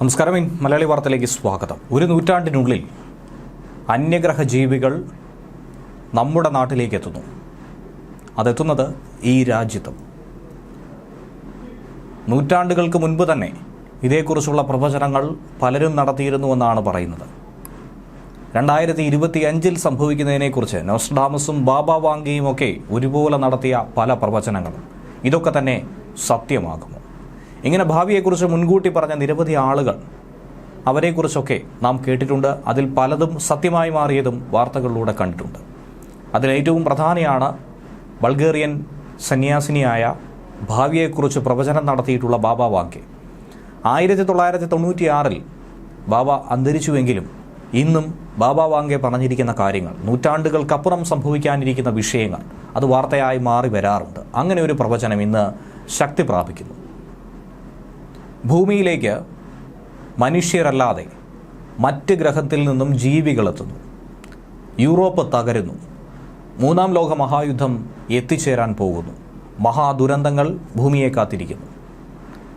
നമസ്കാരം. മലയാളി വാർത്തയിലേക്ക് സ്വാഗതം. ഒരു നൂറ്റാണ്ടിനുള്ളിൽ അന്യഗ്രഹ ജീവികൾ നമ്മുടെ നാട്ടിലേക്ക് എത്തുന്നു. അതെത്തുന്നത് ഈ രാജ്യത്തും. നൂറ്റാണ്ടുകൾക്ക് മുൻപ് തന്നെ ഇതേക്കുറിച്ചുള്ള പ്രവചനങ്ങൾ പലരും നടത്തിയിരുന്നുവെന്നാണ് പറയുന്നത്. 2025 സംഭവിക്കുന്നതിനെക്കുറിച്ച് നോസ്ട്രഡാമസും ബാബ വാങ്കയും ഒക്കെ ഒരുപോലെ നടത്തിയ പല പ്രവചനങ്ങളും ഇതൊക്കെ തന്നെ സത്യമാകുമോ? ഇങ്ങനെ ഭാവിയെക്കുറിച്ച് മുൻകൂട്ടി പറഞ്ഞ നിരവധി ആളുകൾ, അവരെക്കുറിച്ചൊക്കെ നാം കേട്ടിട്ടുണ്ട്. അതിൽ പലതും സത്യമായി മാറിയതും വാർത്തകളിലൂടെ കണ്ടിട്ടുണ്ട്. അതിലേറ്റവും പ്രധാനിയാണ് ബൾഗേറിയൻ സന്യാസിനിയായ ഭാവിയെക്കുറിച്ച് പ്രവചനം നടത്തിയിട്ടുള്ള ബാബ വാങ്കെ. 1996 ബാബ അന്തരിച്ചുവെങ്കിലും ഇന്നും ബാബ വാങ്കെ പറഞ്ഞിരിക്കുന്ന കാര്യങ്ങൾ, നൂറ്റാണ്ടുകൾക്കപ്പുറം സംഭവിക്കാനിരിക്കുന്ന വിഷയങ്ങൾ, അത് വാർത്തയായി മാറി വരാറുണ്ട്. അങ്ങനെ ഒരു പ്രവചനം ഇന്ന് ശക്തി പ്രാപിക്കുന്നു. ഭൂമിയിലേക്ക് മനുഷ്യരല്ലാതെ മറ്റ് ഗ്രഹത്തിൽ നിന്നും ജീവികളെത്തുന്നു. യൂറോപ്പ് തകരുന്നു. 3ാം ലോക മഹായുദ്ധം എത്തിച്ചേരാൻ പോകുന്നു. മഹാദുരന്തങ്ങൾ ഭൂമിയെ കാത്തിരിക്കുന്നു.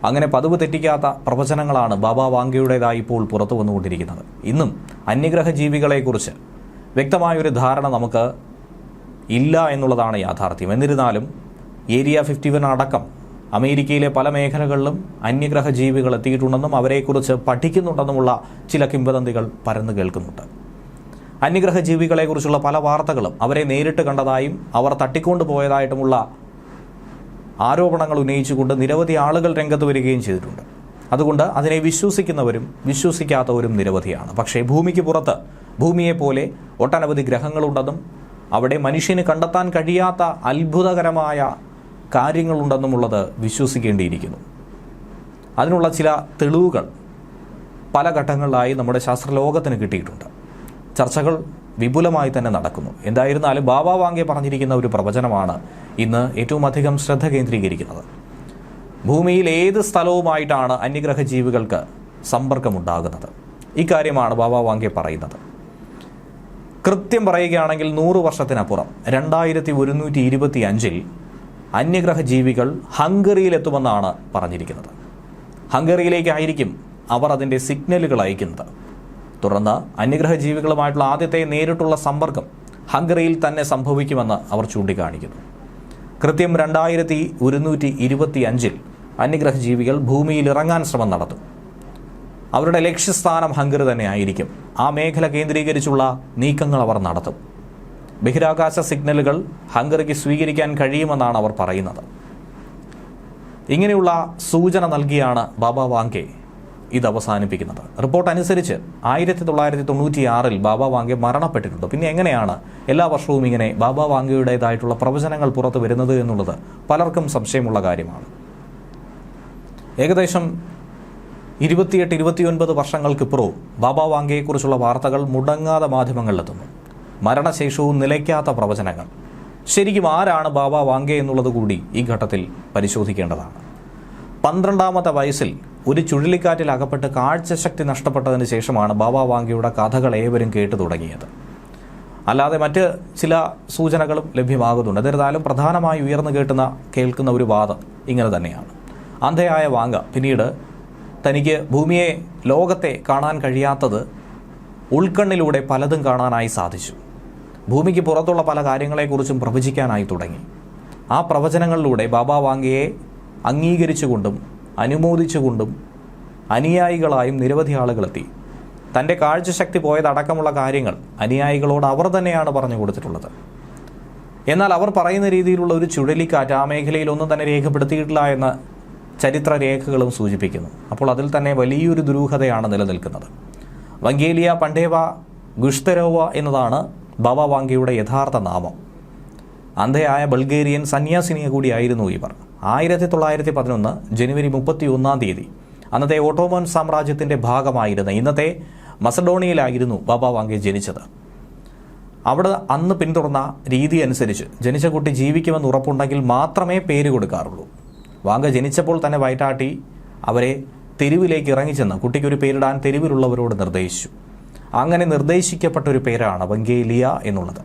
അങ്ങനെ പതിവ് തെറ്റിക്കാത്ത പ്രവചനങ്ങളാണ് ബാബ വാങ്കയുടേതായി ഇപ്പോൾ പുറത്തു വന്നുകൊണ്ടിരിക്കുന്നത്. ഇന്നും അന്യഗ്രഹ ജീവികളെക്കുറിച്ച് വ്യക്തമായൊരു ധാരണ നമുക്ക് ഇല്ല എന്നുള്ളതാണ് യാഥാർത്ഥ്യം. എന്നിരുന്നാലും ഏരിയ 51 അടക്കം അമേരിക്കയിലെ പല മേഖലകളിലും അന്യഗ്രഹ ജീവികൾ എത്തിയിട്ടുണ്ടെന്നും അവരെക്കുറിച്ച് പഠിക്കുന്നുണ്ടെന്നുമുള്ള ചില കിംവദന്തികൾ പരന്നു കേൾക്കുന്നുണ്ട്. അന്യഗ്രഹ ജീവികളെക്കുറിച്ചുള്ള പല വാർത്തകളും അവരെ നേരിട്ട് കണ്ടതായും അവർ തട്ടിക്കൊണ്ടുപോയതായിട്ടുമുള്ള ആരോപണങ്ങൾ ഉന്നയിച്ചുകൊണ്ട് നിരവധി ആളുകൾ രംഗത്ത് വരികയും ചെയ്തിട്ടുണ്ട്. അതുകൊണ്ട് അതിനെ വിശ്വസിക്കുന്നവരും വിശ്വസിക്കാത്തവരും നിരവധിയാണ്. പക്ഷേ ഭൂമിക്ക് പുറത്ത് ഭൂമിയെപ്പോലെ ഒട്ടനവധി ഗ്രഹങ്ങളുണ്ടെന്നും അവിടെ മനുഷ്യന് കണ്ടെത്താൻ കഴിയാത്ത അത്ഭുതകരമായ കാര്യങ്ങളുണ്ടെന്നുമുള്ളത് വിശ്വസിക്കേണ്ടിയിരിക്കുന്നു. അതിനുള്ള ചില തെളിവുകൾ പല ഘട്ടങ്ങളിലായി നമ്മുടെ ശാസ്ത്രലോകത്തിന് കിട്ടിയിട്ടുണ്ട്. ചർച്ചകൾ വിപുലമായി തന്നെ നടക്കുന്നു. എന്തായിരുന്നാലും ബാബ വാങ്കെ പറഞ്ഞിരിക്കുന്ന ഒരു പ്രവചനമാണ് ഇന്ന് ഏറ്റവും അധികം ശ്രദ്ധ കേന്ദ്രീകരിക്കുന്നത്. ഭൂമിയിൽ ഏത് സ്ഥലവുമായിട്ടാണ് അന്യഗ്രഹ ജീവികൾക്ക് സമ്പർക്കമുണ്ടാകുന്നത്? ഇക്കാര്യമാണ് ബാബ വാങ്കെ പറയുന്നത്. കൃത്യം പറയുകയാണെങ്കിൽ 100 വർഷത്തിനപ്പുറം 2125 അന്യഗ്രഹ ജീവികൾ ഹംഗറിയിലെത്തുമെന്നാണ് പറഞ്ഞിരിക്കുന്നത്. ഹംഗറിയിലേക്കായിരിക്കും അവർ അതിൻ്റെ സിഗ്നലുകൾ അയക്കുന്നത്. തുടർന്ന് അന്യഗ്രഹ ജീവികളുമായിട്ടുള്ള ആദ്യത്തെ നേരിട്ടുള്ള സമ്പർക്കം ഹംഗറിയിൽ തന്നെ സംഭവിക്കുമെന്ന് അവർ ചൂണ്ടിക്കാണിക്കുന്നു. കൃത്യം 2125 അന്യഗ്രഹ ജീവികൾ ഭൂമിയിൽ ഇറങ്ങാൻ ശ്രമം നടത്തും. അവരുടെ ലക്ഷ്യസ്ഥാനം ഹംഗറി തന്നെ ആയിരിക്കും. ആ മേഖല കേന്ദ്രീകരിച്ചുള്ള നീക്കങ്ങൾ അവർ നടത്തും. ബഹിരാകാശ സിഗ്നലുകൾ ഹംഗറിക്ക് സ്വീകരിക്കാൻ കഴിയുമെന്നാണ് അവർ പറയുന്നത്. ഇങ്ങനെയുള്ള സൂചന നൽകിയാണ് ബാബ വാങ്കെ ഇത് അവസാനിപ്പിക്കുന്നത്. റിപ്പോർട്ട് അനുസരിച്ച് 1996 ബാബ വാങ്കെ മരണപ്പെട്ടിട്ടുണ്ട്. പിന്നെ എങ്ങനെയാണ് എല്ലാ വർഷവും ഇങ്ങനെ ബാബ വാങ്കയുടേതായിട്ടുള്ള പ്രവചനങ്ങൾ പുറത്തു വരുന്നത് എന്നുള്ളത് പലർക്കും സംശയമുള്ള കാര്യമാണ്. ഏകദേശം 28-29 വർഷങ്ങൾക്കിപ്പുറവും ബാബ വാങ്കയെക്കുറിച്ചുള്ള വാർത്തകൾ മുടങ്ങാതെ മാധ്യമങ്ങളിലെത്തുന്നു. മരണശേഷവും നിലയ്ക്കാത്ത പ്രവചനങ്ങൾ. ശരിക്കും ആരാണ് ബാബ വാങ്കെ എന്നുള്ളത് കൂടി ഈ ഘട്ടത്തിൽ പരിശോധിക്കേണ്ടതാണ്. 12ാമത്തെ വയസ്സിൽ ഒരു ചുഴലിക്കാറ്റിൽ അകപ്പെട്ട് കാഴ്ചശക്തി നഷ്ടപ്പെട്ടതിന് ശേഷമാണ് ബാബ വാങ്കയുടെ കഥകൾ ഏവരും കേട്ടു തുടങ്ങിയത്. അല്ലാതെ മറ്റ് ചില സൂചനകളും ലഭ്യമാകുന്നുണ്ട്. എന്നിരുന്നാലും പ്രധാനമായി ഉയർന്നു കേൾക്കുന്ന ഒരു വാദം ഇങ്ങനെ തന്നെയാണ്. അന്ധയായ വാങ്ക പിന്നീട് തനിക്ക് ഭൂമിയെ, ലോകത്തെ കാണാൻ കഴിയാത്തത് ഉൾക്കണ്ണിലൂടെ പലതും കാണാനായി സാധിച്ചു. ഭൂമിക്ക് പുറത്തുള്ള പല കാര്യങ്ങളെക്കുറിച്ചും പ്രവചിക്കാനായി തുടങ്ങി. ആ പ്രവചനങ്ങളിലൂടെ ബാബ വാങ്കയെ അംഗീകരിച്ചുകൊണ്ടും അനുമോദിച്ചുകൊണ്ടും അനുയായികളായും നിരവധി ആളുകളെത്തി. തൻ്റെ കാഴ്ചശക്തി പോയതടക്കമുള്ള കാര്യങ്ങൾ അനുയായികളോട് അവർ തന്നെയാണ് പറഞ്ഞു കൊടുത്തിട്ടുള്ളത്. എന്നാൽ അവർ പറയുന്ന രീതിയിലുള്ള ഒരു ചുഴലിക്കാറ്റ് ആ മേഖലയിൽ ഒന്നും തന്നെ രേഖപ്പെടുത്തിയിട്ടില്ല എന്ന് ചരിത്രരേഖകളും സൂചിപ്പിക്കുന്നു. അപ്പോൾ അതിൽ തന്നെ വലിയൊരു ദുരൂഹതയാണ് നിലനിൽക്കുന്നത്. വങ്കേലിയ പണ്ടേവ ഗുഷ്തരോവ എന്നതാണ് ബാബ വാങ്കയുടെ യഥാർത്ഥ നാമം. അന്ധയായ ബൾഗേറിയൻ സന്യാസിനിയെ കൂടിയായിരുന്നു ഇവർ. 1911 ജനുവരി 31 അന്നത്തെ ഓട്ടോമൻ സാമ്രാജ്യത്തിൻ്റെ ഭാഗമായിരുന്ന ഇന്നത്തെ മസഡോണിയയിലായിരുന്നു ബാബ വാങ്കെ ജനിച്ചത്. അവിടെ അന്ന് പിന്തുടർന്ന രീതി അനുസരിച്ച് ജനിച്ച കുട്ടി ജീവിക്കുമെന്ന് ഉറപ്പുണ്ടെങ്കിൽ മാത്രമേ പേര് കൊടുക്കാറുള്ളൂ. വാങ്ക ജനിച്ചപ്പോൾ തന്നെ വയറ്റാട്ടി അവരെ തെരുവിലേക്ക് ഇറങ്ങിച്ചെന്ന് കുട്ടിക്കൊരു പേരിടാൻ തെരുവിലുള്ളവരോട് നിർദ്ദേശിച്ചു. അങ്ങനെ നിർദ്ദേശിക്കപ്പെട്ടൊരു പേരാണ് വങ്കേലിയ എന്നുള്ളത്.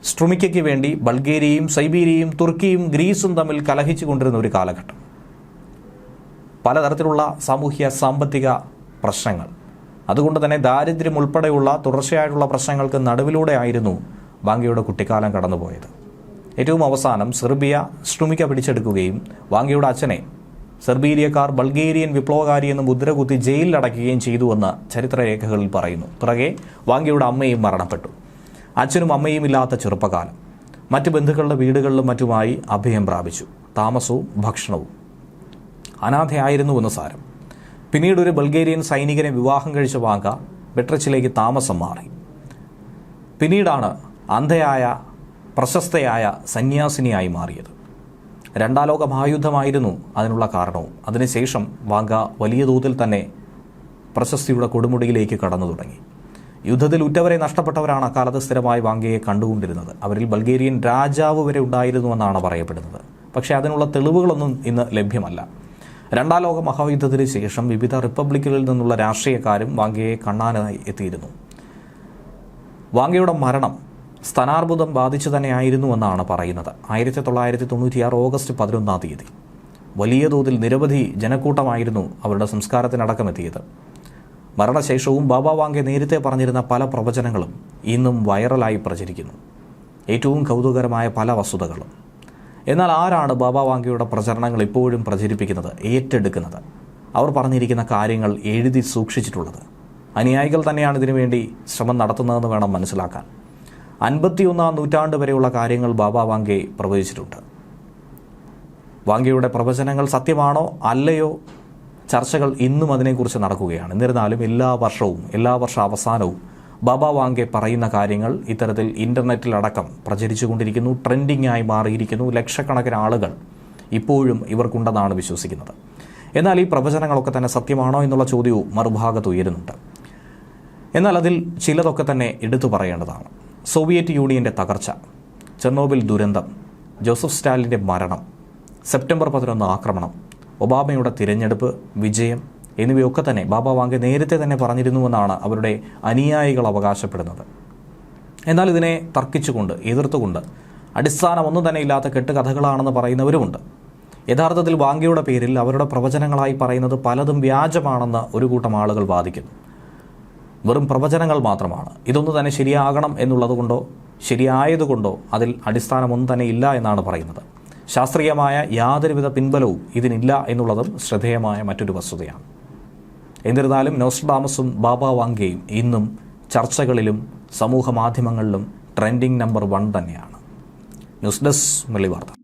സ്ട്രുമിക്കയ്ക്ക് വേണ്ടി ബൾഗേരിയയും സൈബീരിയയും തുർക്കിയും ഗ്രീസും തമ്മിൽ കലഹിച്ചു കൊണ്ടിരുന്ന ഒരു കാലഘട്ടം. പലതരത്തിലുള്ള സാമൂഹ്യ സാമ്പത്തിക പ്രശ്നങ്ങൾ. അതുകൊണ്ട് തന്നെ ദാരിദ്ര്യം ഉൾപ്പെടെയുള്ള തുടർച്ചയായിട്ടുള്ള പ്രശ്നങ്ങൾക്ക് നടുവിലൂടെ ആയിരുന്നു വാങ്കയുടെ കുട്ടിക്കാലം കടന്നുപോയത്. ഏറ്റവും അവസാനം സെർബിയ സ്ട്രുമിക്ക പിടിച്ചെടുക്കുകയും വാങ്കയുടെ അച്ഛനെ സെർബീരിയക്കാർ ബൾഗേറിയൻ വിപ്ലവകാരി എന്ന് മുദ്രകുത്തി ജയിലിലടയ്ക്കുകയും ചെയ്തുവെന്ന് ചരിത്രരേഖകളിൽ പറയുന്നു. പിറകെ വാങ്കയുടെ അമ്മയും മരണപ്പെട്ടു. അച്ഛനും അമ്മയും ഇല്ലാത്ത ചെറുപ്പകാലം. മറ്റ് ബന്ധുക്കളുടെ വീടുകളിലും മറ്റുമായി അഭയം പ്രാപിച്ചു. താമസവും ഭക്ഷണവും. അനാഥയായിരുന്നുവെന്ന് സാരം. പിന്നീട് ഒരു ബൾഗേറിയൻ സൈനികനെ വിവാഹം കഴിച്ച വാങ്ക ബെട്രിച്ചിലേക്ക് താമസം മാറി. പിന്നീടാണ് അന്ധയായ പ്രശസ്തയായ സന്യാസിനിയായി മാറിയത്. രണ്ടാം ലോക മഹായുദ്ധമായിരുന്നു അതിനുള്ള കാരണവും. അതിനുശേഷം വാങ്ക വലിയ തോതിൽ തന്നെ പ്രശസ്തിയുടെ കൊടുമുടിയിലേക്ക് കടന്നു തുടങ്ങി. യുദ്ധത്തിൽ ഉറ്റവരെ നഷ്ടപ്പെട്ടവരാണ് അക്കാലത്ത് സ്ഥിരമായി വാങ്കയെ കണ്ടുകൊണ്ടിരുന്നത്. അവരിൽ ബൾഗേറിയൻ രാജാവ് വരെ ഉണ്ടായിരുന്നുവെന്നാണ് പറയപ്പെടുന്നത്. പക്ഷേ അതിനുള്ള തെളിവുകളൊന്നും ഇന്ന് ലഭ്യമല്ല. രണ്ടാം ലോക മഹായുദ്ധത്തിന് ശേഷം വിവിധ റിപ്പബ്ലിക്കുകളിൽ നിന്നുള്ള രാഷ്ട്രീയക്കാരും വാങ്കയെ കാണാനായി എത്തിയിരുന്നു. വാങ്കയുടെ മരണം സ്തനാർബുദം ബാധിച്ചു തന്നെയായിരുന്നുവെന്നാണ് പറയുന്നത്. 1996 ഓഗസ്റ്റ് 11 വലിയ തോതിൽ നിരവധി ജനക്കൂട്ടമായിരുന്നു അവരുടെ സംസ്കാരത്തിനടക്കമെത്തിയത്. മരണശേഷവും ബാബ വാങ്ക നേരത്തെ പറഞ്ഞിരുന്ന പല പ്രവചനങ്ങളും ഇന്നും വൈറലായി പ്രചരിക്കുന്നു. ഏറ്റവും കൗതുകകരമായ പല വസ്തുതകളും. എന്നാൽ ആരാണ് ബാബ വാങ്കയുടെ പ്രചരണങ്ങൾ ഇപ്പോഴും പ്രചരിപ്പിക്കുന്നത്, ഏറ്റെടുക്കുന്നത്? അവർ പറഞ്ഞിരിക്കുന്ന കാര്യങ്ങൾ എഴുതി സൂക്ഷിച്ചിട്ടുള്ളത് അനുയായികൾ തന്നെയാണ് ഇതിനുവേണ്ടി ശ്രമം നടത്തുന്നതെന്ന് വേണം മനസ്സിലാക്കാൻ. 51-ാം നൂറ്റാണ്ട് വരെയുള്ള കാര്യങ്ങൾ ബാബ വാങ്ക പ്രവചിച്ചിട്ടുണ്ട്. വാങ്കയുടെ പ്രവചനങ്ങൾ സത്യമാണോ അല്ലയോ ചർച്ചകൾ ഇന്നും അതിനെക്കുറിച്ച് നടക്കുകയാണ്. എന്നിരുന്നാലും എല്ലാ വർഷ അവസാനവും ബാബ വാങ്ക പറയുന്ന കാര്യങ്ങൾ ഇത്തരത്തിൽ ഇൻ്റർനെറ്റിലടക്കം പ്രചരിച്ചുകൊണ്ടിരിക്കുന്നു. ട്രെൻഡിംഗ് ആയി മാറിയിരിക്കുന്നു. ലക്ഷക്കണക്കിന് ആളുകൾ ഇപ്പോഴും ഇവർക്കുണ്ടെന്നാണ് വിശ്വസിക്കുന്നത്. എന്നാൽ ഈ പ്രവചനങ്ങളൊക്കെ തന്നെ സത്യമാണോ എന്നുള്ള ചോദ്യവും മറുഭാഗത്ത് ഉയരുന്നുണ്ട്. എന്നാൽ അതിൽ ചിലതൊക്കെ തന്നെ എടുത്തു പറയേണ്ടതാണ്. സോവിയറ്റ് യൂണിയൻ്റെ തകർച്ച, ചെർണോബിൽ ദുരന്തം, ജോസഫ് സ്റ്റാലിൻ്റെ മരണം, സെപ്റ്റംബർ 11 ആക്രമണം, ഒബാമയുടെ തിരഞ്ഞെടുപ്പ് വിജയം എന്നിവയൊക്കെ തന്നെ ബാബ വാങ്ക നേരത്തെ തന്നെ പറഞ്ഞിരുന്നുവെന്നാണ് അവരുടെ അനുയായികൾ അവകാശപ്പെടുന്നത്. എന്നാൽ ഇതിനെ തർക്കിച്ചുകൊണ്ട് എതിർത്തുകൊണ്ട് അടിസ്ഥാനമൊന്നും തന്നെ ഇല്ലാത്ത കെട്ടുകഥകളാണെന്ന് പറയുന്നവരുമുണ്ട്. യഥാർത്ഥത്തിൽ വാങ്കയുടെ പേരിൽ അവരുടെ പ്രവചനങ്ങളായി പറയുന്നത് പലതും വ്യാജമാണെന്ന് ഒരു കൂട്ടം ആളുകൾ വാദിക്കുന്നു. വെറും പ്രവചനങ്ങൾ മാത്രമാണ്. ഇതൊന്നും തന്നെ ശരിയാകണം എന്നുള്ളതുകൊണ്ടോ ശരിയായതുകൊണ്ടോ അതിൽ അടിസ്ഥാനമൊന്നും തന്നെ ഇല്ല എന്നാണ് പറയുന്നത്. ശാസ്ത്രീയമായ യാതൊരുവിധ പിൻബലവും ഇതിനില്ല എന്നുള്ളതും ശ്രദ്ധേയമായ മറ്റൊരു വസ്തുതയാണ്. എന്നിരുന്നാലും നോസ്ട്രഡാമസും ബാബ വാങ്കയും ഇന്നും ചർച്ചകളിലും സമൂഹ മാധ്യമങ്ങളിലും ട്രെൻഡിംഗ് നമ്പർ 1 തന്നെയാണ്. ന്യൂസ് ഡെസ്ക് മലയാളി വാർത്ത.